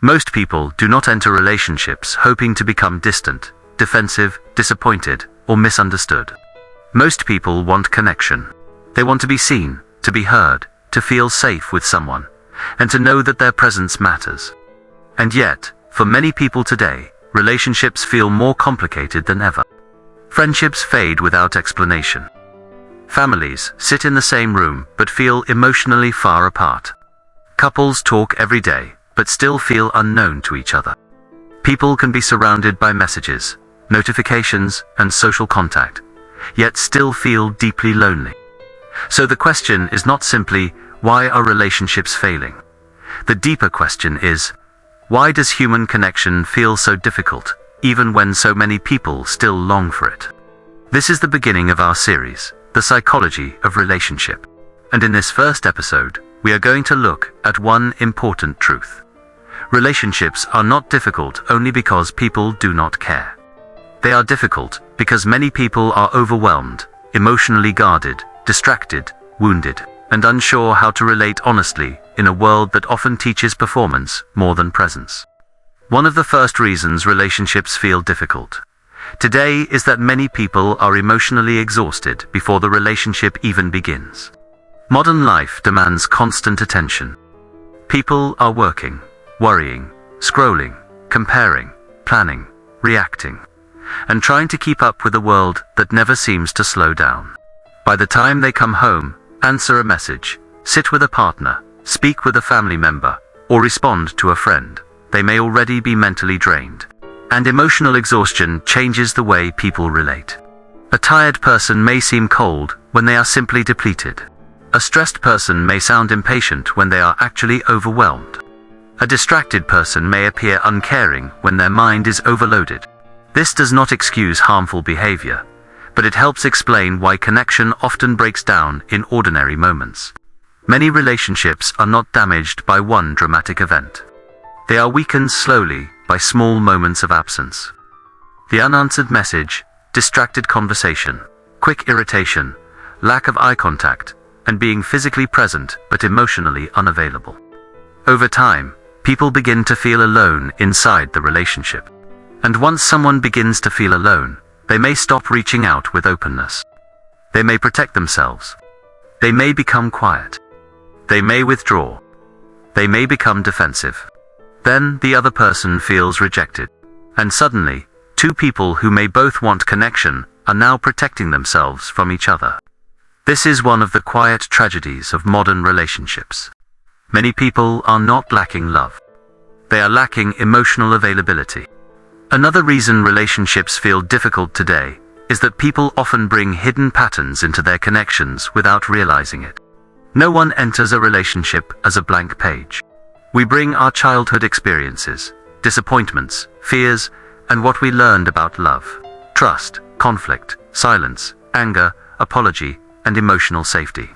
Most people do not enter relationships hoping to become distant, defensive, disappointed, or misunderstood. Most people want connection. They want to be seen, to be heard, to feel safe with someone, and to know that their presence matters. And yet, for many people today, relationships feel more complicated than ever. Friendships fade without explanation. Families sit in the same room but feel emotionally far apart. Couples talk every day but still feel unknown to each other. People can be surrounded by messages, notifications, and social contact, yet still feel deeply lonely. So the question is not simply, why are relationships failing? The deeper question is, why does human connection feel so difficult, even when so many people still long for it? This is the beginning of our series, The Psychology of Relationship. And in this first episode, we are going to look at one important truth. Relationships are not difficult only because people do not care. They are difficult because many people are overwhelmed, emotionally guarded, distracted, wounded, and unsure how to relate honestly in a world that often teaches performance more than presence. One of the first reasons relationships feel difficult today is that many people are emotionally exhausted before the relationship even begins. Modern life demands constant attention. People are working, worrying, scrolling, comparing, planning, reacting, and trying to keep up with a world that never seems to slow down. By the time they come home, answer a message, sit with a partner, speak with a family member, or respond to a friend, they may already be mentally drained. And emotional exhaustion changes the way people relate. A tired person may seem cold when they are simply depleted. A stressed person may sound impatient when they are actually overwhelmed. A distracted person may appear uncaring when their mind is overloaded. This does not excuse harmful behavior, but it helps explain why connection often breaks down in ordinary moments. Many relationships are not damaged by one dramatic event. They are weakened slowly by small moments of absence. The unanswered message, distracted conversation, quick irritation, lack of eye contact, and being physically present but emotionally unavailable. Over time, people begin to feel alone inside the relationship. And once someone begins to feel alone, they may stop reaching out with openness. They may protect themselves. They may become quiet. They may withdraw. They may become defensive. Then the other person feels rejected. And suddenly, two people who may both want connection are now protecting themselves from each other. This is one of the quiet tragedies of modern relationships. Many people are not lacking love. They are lacking emotional availability. Another reason relationships feel difficult today is that people often bring hidden patterns into their connections without realizing it. No one enters a relationship as a blank page. We bring our childhood experiences, disappointments, fears, and what we learned about love, trust, conflict, silence, anger, apology, and emotional safety.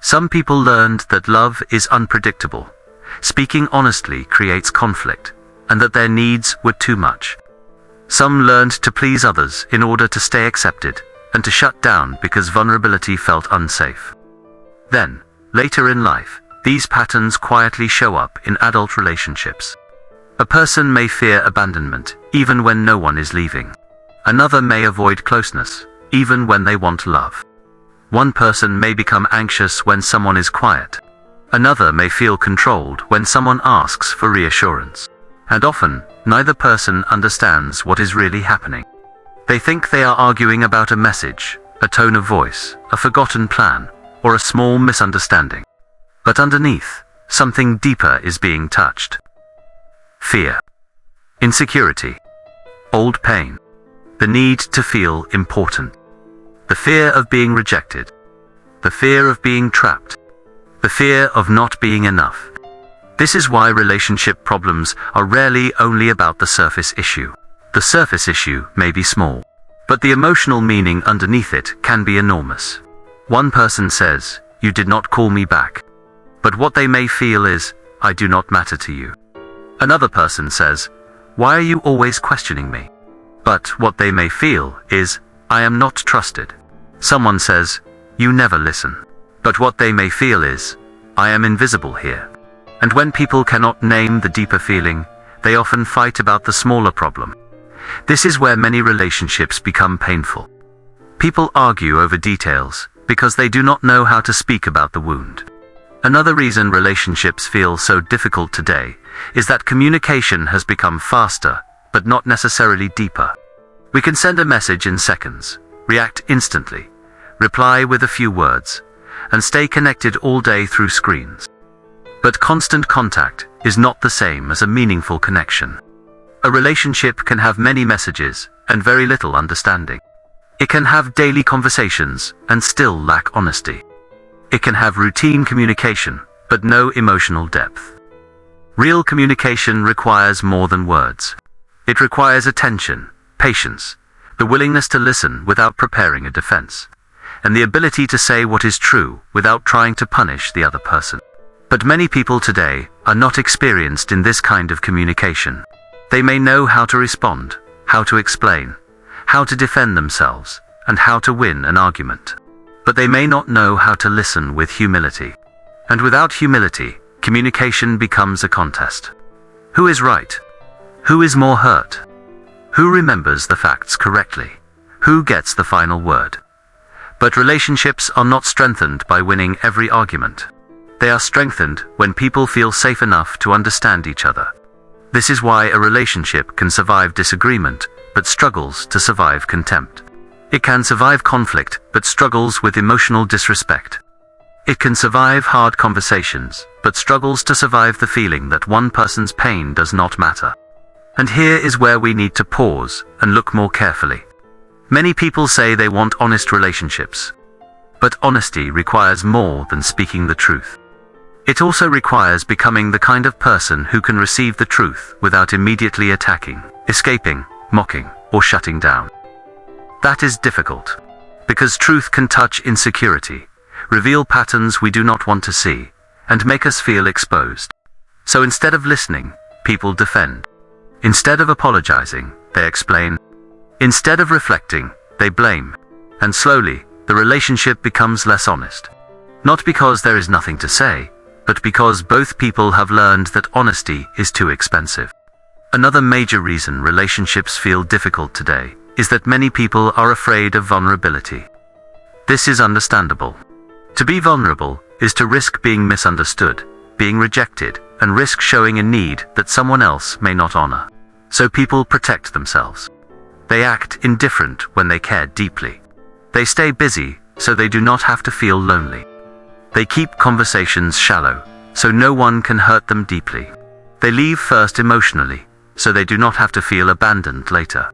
Some people learned that love is unpredictable. Speaking honestly creates conflict, and that their needs were too much. Some learned to please others in order to stay accepted, and to shut down because vulnerability felt unsafe. Then, later in life, these patterns quietly show up in adult relationships. A person may fear abandonment, even when no one is leaving. Another may avoid closeness, even when they want love. One person may become anxious when someone is quiet. Another may feel controlled when someone asks for reassurance. And often, neither person understands what is really happening. They think they are arguing about a message, a tone of voice, a forgotten plan, or a small misunderstanding. But underneath, something deeper is being touched. Fear, insecurity, old pain, the need to feel important, the fear of being rejected, the fear of being trapped, the fear of not being enough. This is why relationship problems are rarely only about the surface issue. The surface issue may be small, but the emotional meaning underneath it can be enormous. One person says, "You did not call me back." But what they may feel is, "I do not matter to you." Another person says, "Why are you always questioning me?" But what they may feel is, "I am not trusted." Someone says, "You never listen." But what they may feel is, "I am invisible here." And when people cannot name the deeper feeling, They often fight about the smaller problem. This is where many relationships become painful. People argue over details because they do not know how to speak about the wound. Another reason relationships feel so difficult today is that communication has become faster, but not necessarily deeper. We can send a message in seconds, react instantly, reply with a few words, and stay connected all day through screens. But constant contact is not the same as a meaningful connection. A relationship can have many messages and very little understanding. It can have daily conversations and still lack honesty. It can have routine communication, but no emotional depth. Real communication requires more than words. It requires attention, patience, the willingness to listen without preparing a defense, and the ability to say what is true without trying to punish the other person. But many people today are not experienced in this kind of communication. They may know how to respond, how to explain, how to defend themselves, and how to win an argument. But they may not know how to listen with humility. And without humility, communication becomes a contest. Who is right? Who is more hurt? Who remembers the facts correctly? Who gets the final word? But relationships are not strengthened by winning every argument. They are strengthened when people feel safe enough to understand each other. This is why a relationship can survive disagreement, but struggles to survive contempt. It can survive conflict, but struggles with emotional disrespect. It can survive hard conversations, but struggles to survive the feeling that one person's pain does not matter. And here is where we need to pause and look more carefully. Many people say they want honest relationships. But honesty requires more than speaking the truth. It also requires becoming the kind of person who can receive the truth without immediately attacking, escaping, mocking, or shutting down. That is difficult, because truth can touch insecurity, reveal patterns we do not want to see, and make us feel exposed. So instead of listening, people defend. Instead of apologizing, they explain. Instead of reflecting, they blame. And slowly, the relationship becomes less honest. Not because there is nothing to say, but because both people have learned that honesty is too expensive. Another major reason relationships feel difficult today is that many people are afraid of vulnerability. This is understandable. To be vulnerable is to risk being misunderstood, being rejected, and risk showing a need that someone else may not honor. So people protect themselves. They act indifferent when they care deeply. They stay busy so they do not have to feel lonely. They keep conversations shallow so no one can hurt them deeply. They leave first emotionally so they do not have to feel abandoned later.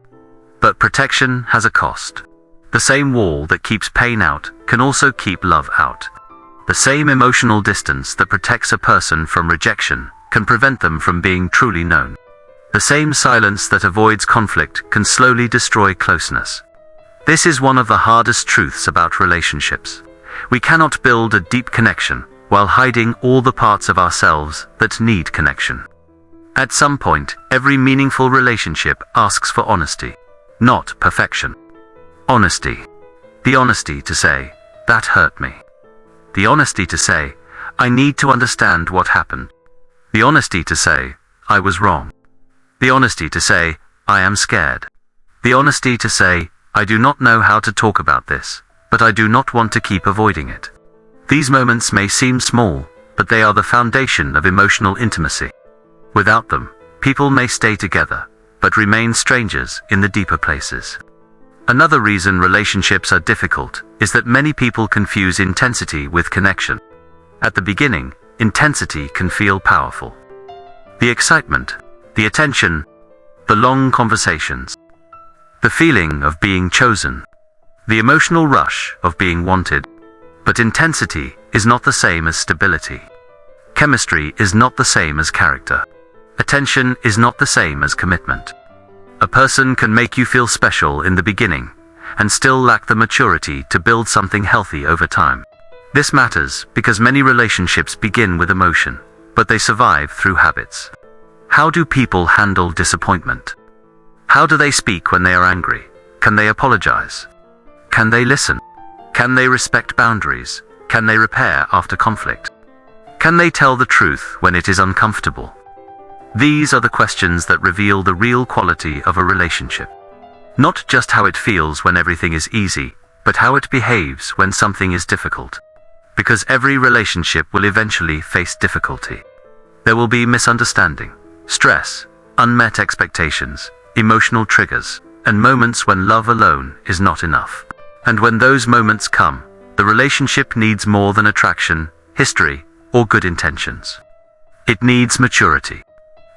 But protection has a cost. The same wall that keeps pain out can also keep love out. The same emotional distance that protects a person from rejection can prevent them from being truly known. The same silence that avoids conflict can slowly destroy closeness. This is one of the hardest truths about relationships. We cannot build a deep connection while hiding all the parts of ourselves that need connection. At some point, every meaningful relationship asks for honesty, not perfection. Honesty. The honesty to say, that hurt me. The honesty to say, I need to understand what happened. The honesty to say, I was wrong. The honesty to say, I am scared. The honesty to say, I do not know how to talk about this, but I do not want to keep avoiding it. These moments may seem small, but they are the foundation of emotional intimacy. Without them, people may stay together, but remain strangers in the deeper places. Another reason relationships are difficult is that many people confuse intensity with connection. At the beginning, intensity can feel powerful. The excitement, the attention, the long conversations, the feeling of being chosen, the emotional rush of being wanted. But intensity is not the same as stability. Chemistry is not the same as character. Attention is not the same as commitment. A person can make you feel special in the beginning, and still lack the maturity to build something healthy over time. This matters because many relationships begin with emotion, but they survive through habits. How do people handle disappointment? How do they speak when they are angry? Can they apologize? Can they listen? Can they respect boundaries? Can they repair after conflict? Can they tell the truth when it is uncomfortable? These are the questions that reveal the real quality of a relationship. Not just how it feels when everything is easy, but how it behaves when something is difficult. Because every relationship will eventually face difficulty. There will be misunderstanding, stress, unmet expectations, emotional triggers, and moments when love alone is not enough. And when those moments come, the relationship needs more than attraction, history, or good intentions. It needs maturity.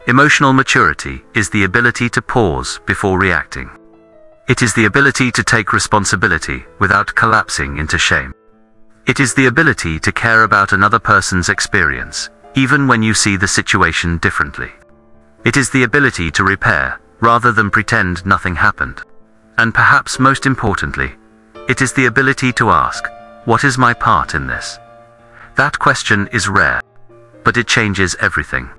Emotional maturity is the ability to pause before reacting. It is the ability to take responsibility without collapsing into shame. It is the ability to care about another person's experience, even when you see the situation differently. It is the ability to repair, rather than pretend nothing happened. And perhaps most importantly, it is the ability to ask, what is my part in this? That question is rare, but it changes everything.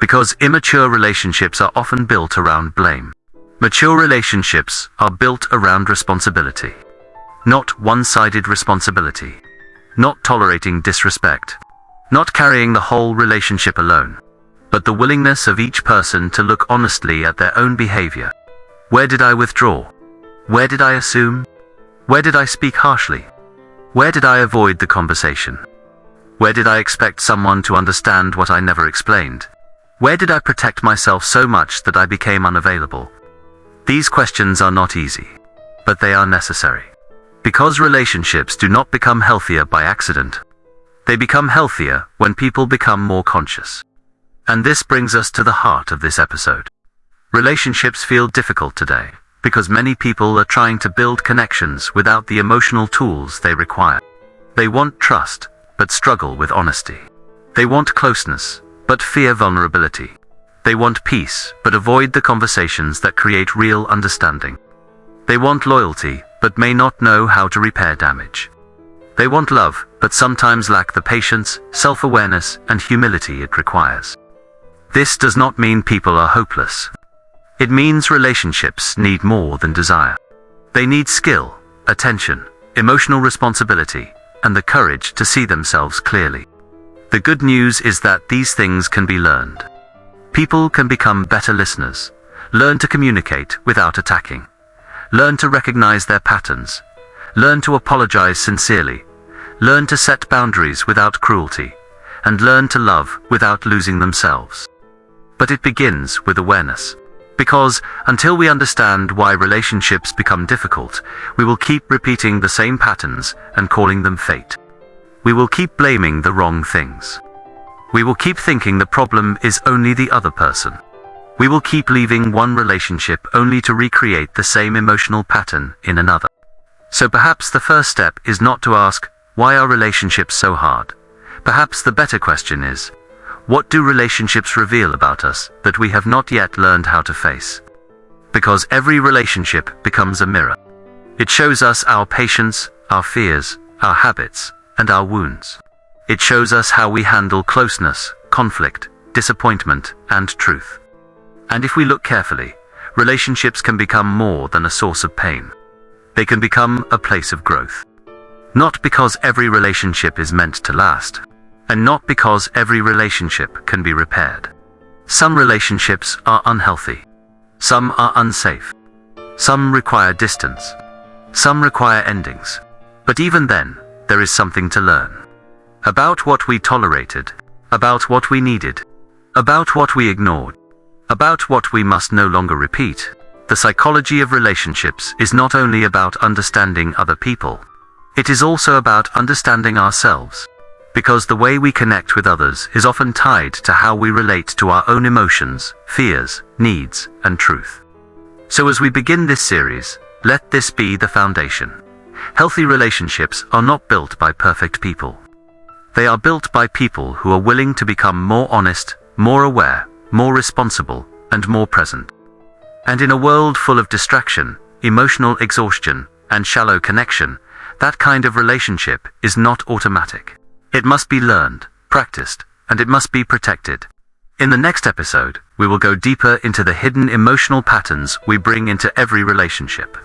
Because immature relationships are often built around blame. Mature relationships are built around responsibility. Not one-sided responsibility. Not tolerating disrespect. Not carrying the whole relationship alone. But the willingness of each person to look honestly at their own behavior. Where did I withdraw? Where did I assume? Where did I speak harshly? Where did I avoid the conversation? Where did I expect someone to understand what I never explained? Where did I protect myself so much that I became unavailable? These questions are not easy, but they are necessary. Because relationships do not become healthier by accident. They become healthier when people become more conscious. And this brings us to the heart of this episode. Relationships feel difficult today because many people are trying to build connections without the emotional tools they require. They want trust, but struggle with honesty. They want closeness, but fear vulnerability. They want peace, but avoid the conversations that create real understanding. They want loyalty, but may not know how to repair damage. They want love, but sometimes lack the patience, self-awareness, and humility it requires. This does not mean people are hopeless. It means relationships need more than desire. They need skill, attention, emotional responsibility, and the courage to see themselves clearly. The good news is that these things can be learned. People can become better listeners, learn to communicate without attacking, learn to recognize their patterns, learn to apologize sincerely, learn to set boundaries without cruelty, and learn to love without losing themselves. But it begins with awareness. Because until we understand why relationships become difficult, we will keep repeating the same patterns and calling them fate. We will keep blaming the wrong things. We will keep thinking the problem is only the other person. We will keep leaving one relationship only to recreate the same emotional pattern in another. So perhaps the first step is not to ask, why are relationships so hard? Perhaps the better question is, what do relationships reveal about us that we have not yet learned how to face? Because every relationship becomes a mirror. It shows us our patience, our fears, our habits, and our wounds. It shows us how we handle closeness, conflict, disappointment, and truth. And if we look carefully, relationships can become more than a source of pain. They can become a place of growth. Not because every relationship is meant to last, and not because every relationship can be repaired. Some relationships are unhealthy. Some are unsafe. Some require distance. Some require endings. But even then, there is something to learn. About what we tolerated, about what we needed, about what we ignored, about what we must no longer repeat. The psychology of relationships is not only about understanding other people, it is also about understanding ourselves. Because the way we connect with others is often tied to how we relate to our own emotions, fears, needs, and truth. So as we begin this series, let this be the foundation. Healthy relationships are not built by perfect people. They are built by people who are willing to become more honest, more aware, more responsible, and more present. And in a world full of distraction, emotional exhaustion, and shallow connection, that kind of relationship is not automatic. It must be learned, practiced, and it must be protected. In the next episode, we will go deeper into the hidden emotional patterns we bring into every relationship.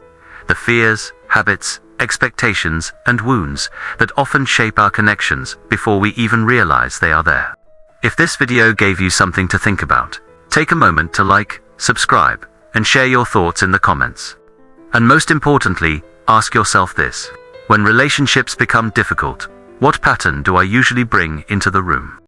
The fears, habits, expectations, and wounds that often shape our connections before we even realize they are there. If this video gave you something to think about, Take a moment to like, subscribe, and share your thoughts in the comments. And most importantly, ask yourself this: when relationships become difficult, what pattern do I usually bring into the room?